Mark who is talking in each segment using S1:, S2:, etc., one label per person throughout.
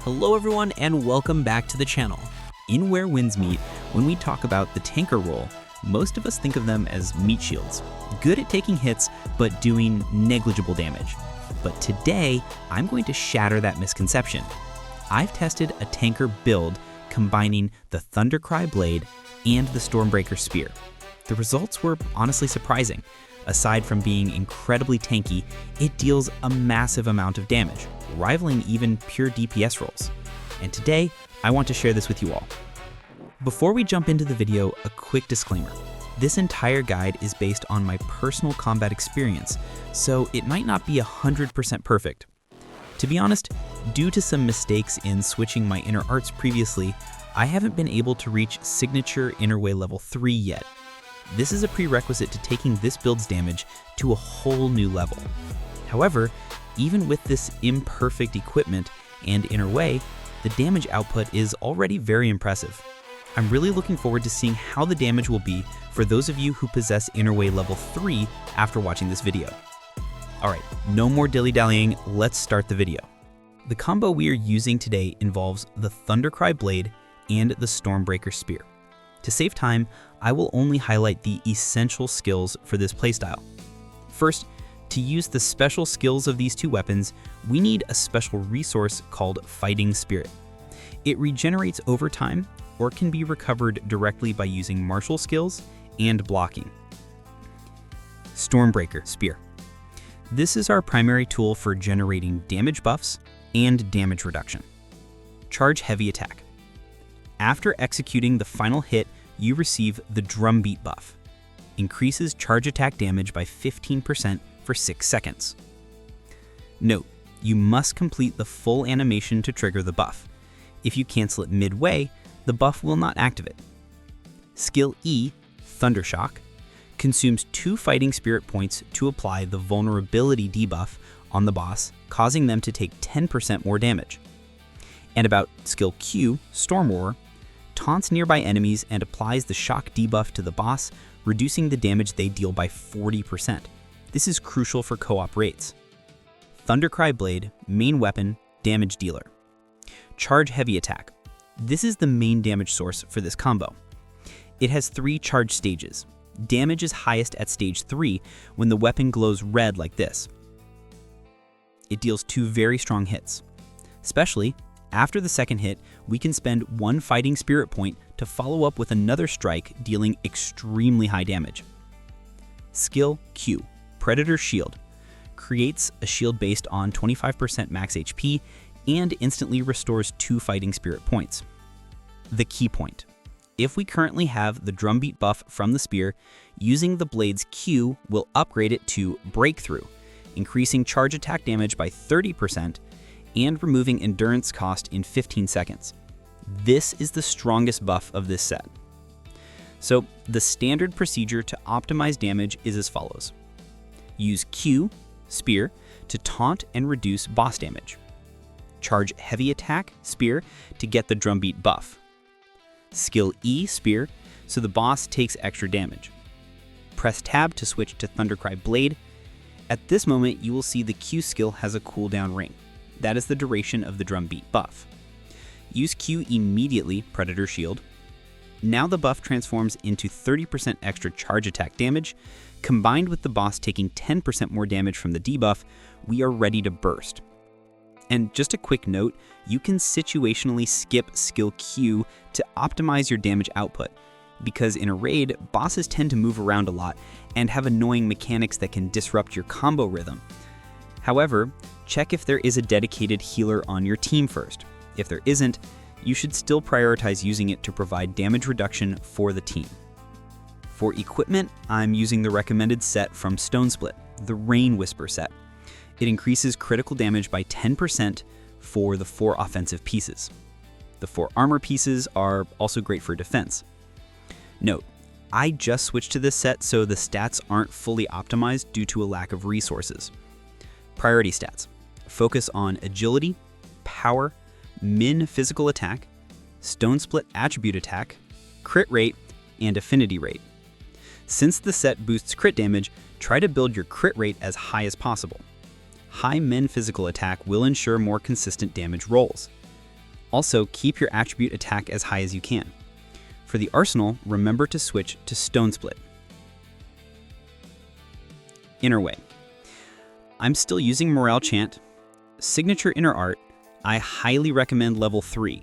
S1: Hello everyone and welcome back to the channel. In Where Winds Meet, when we talk about the tanker role, most of us think of them as meat shields, good at taking hits but doing negligible damage. But today, I'm going to shatter that misconception. I've tested a tanker build combining the Thundercry blade and the Stormbreaker spear. The results were honestly surprising. Aside from being incredibly tanky, it deals a massive amount of damage, rivaling even pure DPS rolls. And today, I want to share this with you all. Before we jump into the video, a quick disclaimer. This entire guide is based on my personal combat experience, so it might not be 100% perfect. To be honest, due to some mistakes in switching my inner arts previously, I haven't been able to reach signature inner way level 3 yet. This is a prerequisite to taking this build's damage to a whole new level. However, even with this imperfect equipment and inner way, the damage output is already very impressive. I'm really looking forward to seeing how the damage will be for those of you who possess inner way level 3 after watching this video. Alright, no more dilly-dallying, let's start the video. The combo we are using today involves the Thundercry blade and the Stormbreaker spear. To save time, I will only highlight the essential skills for this playstyle. First, to use the special skills of these two weapons, we need a special resource called Fighting Spirit. It regenerates over time or can be recovered directly by using martial skills and blocking. Stormbreaker spear. This is our primary tool for generating damage buffs and damage reduction. Charge heavy attack. After executing the final hit, you receive the drumbeat buff. Increases charge attack damage by 15% for 6 seconds. Note, you must complete the full animation to trigger the buff. If you cancel it midway, the buff will not activate. Skill E, Thundershock, consumes 2 fighting spirit points to apply the vulnerability debuff on the boss, causing them to take 10% more damage. And about Skill Q, Storm Roar, taunts nearby enemies and applies the shock debuff to the boss, reducing the damage they deal by 40%. This is crucial for co-op raids. Thundercry blade, main weapon, damage dealer. Charge heavy attack. This is the main damage source for this combo. It has 3 charge stages. Damage is highest at stage 3 when the weapon glows red like this. It deals 2 very strong hits. Especially, after the second hit, we can spend 1 fighting spirit point to follow up with another strike dealing extremely high damage. Skill Q, Predator Shield, creates a shield based on 25% max HP and instantly restores 2 fighting spirit points. The key point. If we currently have the drumbeat buff from the spear, using the blade's Q will upgrade it to Breakthrough, increasing charge attack damage by 30% and removing endurance cost in 15 seconds. This is the strongest buff of this set. So the standard procedure to optimize damage is as follows. Use Q, Spear, to taunt and reduce boss damage. Charge heavy attack, Spear, to get the drumbeat buff. Skill E, Spear, so the boss takes extra damage. Press Tab to switch to Thundercry blade. At this moment, you will see the Q skill has a cooldown ring. That is the duration of the drumbeat buff. Use Q immediately, Predator Shield. Now the buff transforms into 30% extra charge attack damage. Combined with the boss taking 10% more damage from the debuff, we are ready to burst. And just a quick note, you can situationally skip Skill Q to optimize your damage output, because in a raid, bosses tend to move around a lot and have annoying mechanics that can disrupt your combo rhythm. However, check if there is a dedicated healer on your team first. If there isn't, you should still prioritize using it to provide damage reduction for the team. For equipment, I'm using the recommended set from Stonesplit, the Rainwhisper set. It increases critical damage by 10% for the 4 offensive pieces. The 4 armor pieces are also great for defense. Note, I just switched to this set so the stats aren't fully optimized due to a lack of resources. Priority stats. Focus on agility, power, min physical attack, Stonesplit attribute attack, crit rate, and affinity rate. Since the set boosts crit damage, try to build your crit rate as high as possible. High min physical attack will ensure more consistent damage rolls. Also, keep your attribute attack as high as you can. For the arsenal, remember to switch to Stonesplit. Inner Way. I'm still using Morale Chant. Signature Inner Art, I highly recommend level 3.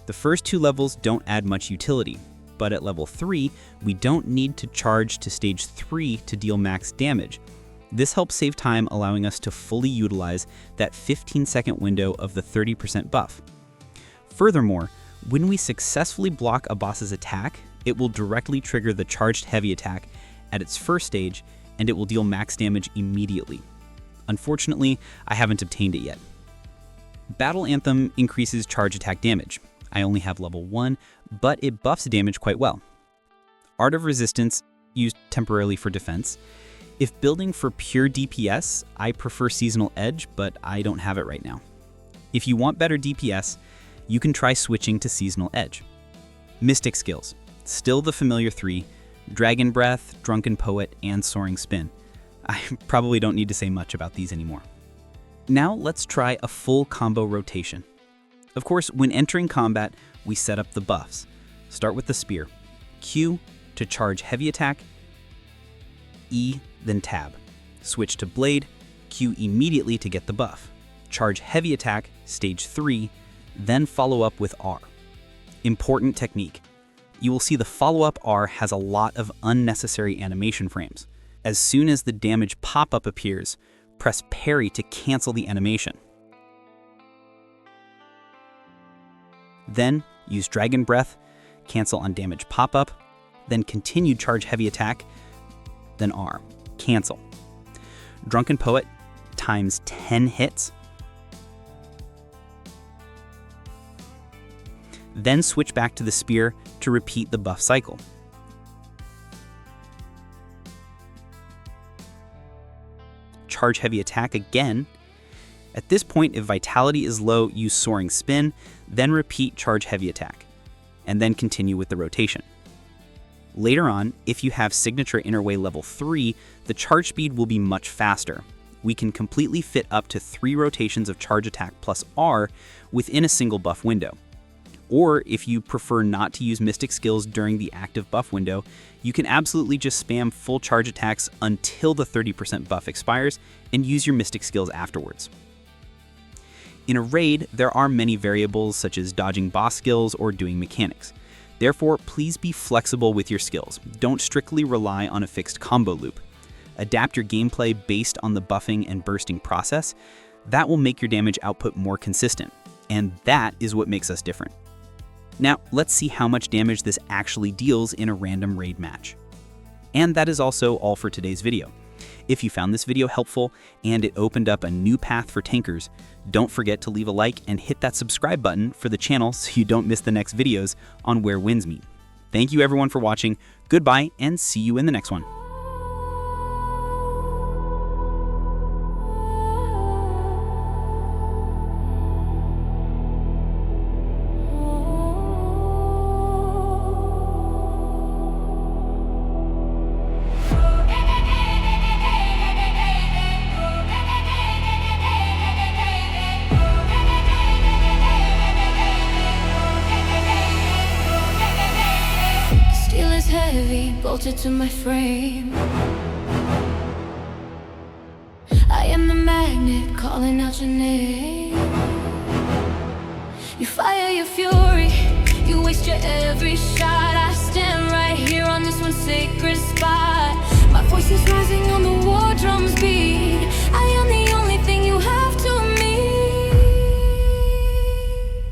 S1: The first 2 levels don't add much utility, but at level 3, we don't need to charge to stage 3 to deal max damage. This helps save time, allowing us to fully utilize that 15-second window of the 30% buff. Furthermore, when we successfully block a boss's attack, it will directly trigger the charged heavy attack at its first stage, and it will deal max damage immediately. Unfortunately, I haven't obtained it yet. Battle Anthem increases charge attack damage. I only have level 1, but it buffs damage quite well. Art of Resistance, used temporarily for defense. If building for pure DPS, I prefer Seasonal Edge, but I don't have it right now. If you want better DPS, you can try switching to Seasonal Edge. Mystic skills, still the familiar 3, Dragon Breath, Drunken Poet, and Soaring Spin. I probably don't need to say much about these anymore. Now let's try a full combo rotation. Of course, when entering combat, we set up the buffs. Start with the Spear. Q to charge heavy attack, E, then tab. Switch to Blade, Q immediately to get the buff. Charge heavy attack, stage 3, then follow up with R. Important technique. You will see the follow-up R has a lot of unnecessary animation frames. As soon as the damage pop-up appears, press parry to cancel the animation. Then use Dragon Breath, cancel on damage pop-up, then continue charge heavy attack, then R, cancel. Drunken Poet times 10 hits. Then switch back to the Spear to repeat the buff cycle. Charge heavy attack again. At this point, if vitality is low, use Soaring Spin, then repeat charge heavy attack, and then continue with the rotation. Later on, if you have Signature Inner Way level 3, the charge speed will be much faster. We can completely fit up to 3 rotations of charge attack plus R within a single buff window. Or if you prefer not to use Mystic skills during the active buff window, you can absolutely just spam full charge attacks until the 30% buff expires and use your Mystic skills afterwards. In a raid, there are many variables such as dodging boss skills or doing mechanics. Therefore, please be flexible with your skills. Don't strictly rely on a fixed combo loop. Adapt your gameplay based on the buffing and bursting process. That will make your damage output more consistent, and that is what makes us different. Now, let's see how much damage this actually deals in a random raid match. And that is also all for today's video. If you found this video helpful and it opened up a new path for tankers, don't forget to leave a like and hit that subscribe button for the channel so you don't miss the next videos on Where Wins Meet. Thank you everyone for watching, goodbye, and see you in the next one.
S2: Heavy, bolted to my frame. I am the magnet calling out your name. You fire your fury, you waste your every shot. I stand right here on this one sacred spot. My voice is rising on the war drums beat. I am the only thing you have to me.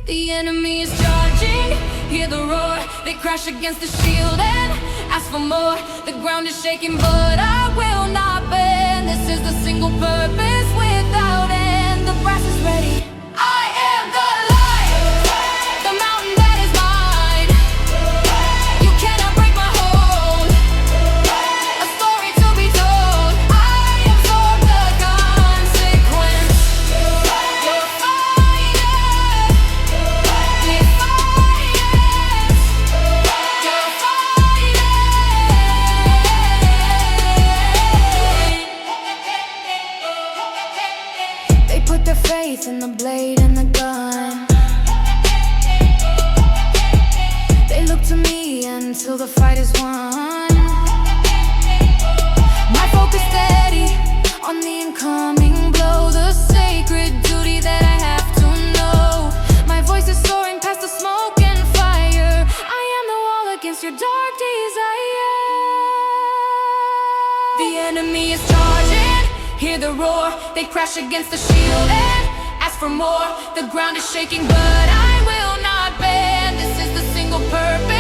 S2: The enemy is charging, hear the roar. They crash against the shield and ask for more. The ground is shaking, but I will not bend. This is the single purpose without end. The brass is ready. I am the light, the mountain that is mine. You cannot break my hold. A story to be told. I absorb the consequence. You're fighting defiance. You're fighting. They put their faith in the blade. till the fight is won. My focus steady on the incoming blow, the sacred duty that I have to know. My voice is soaring past the smoke and fire. I am the wall against your dark desire. The enemy is charging, hear the roar. They crash against the shield and ask for more. The ground is shaking, but I will not bend. This is the single purpose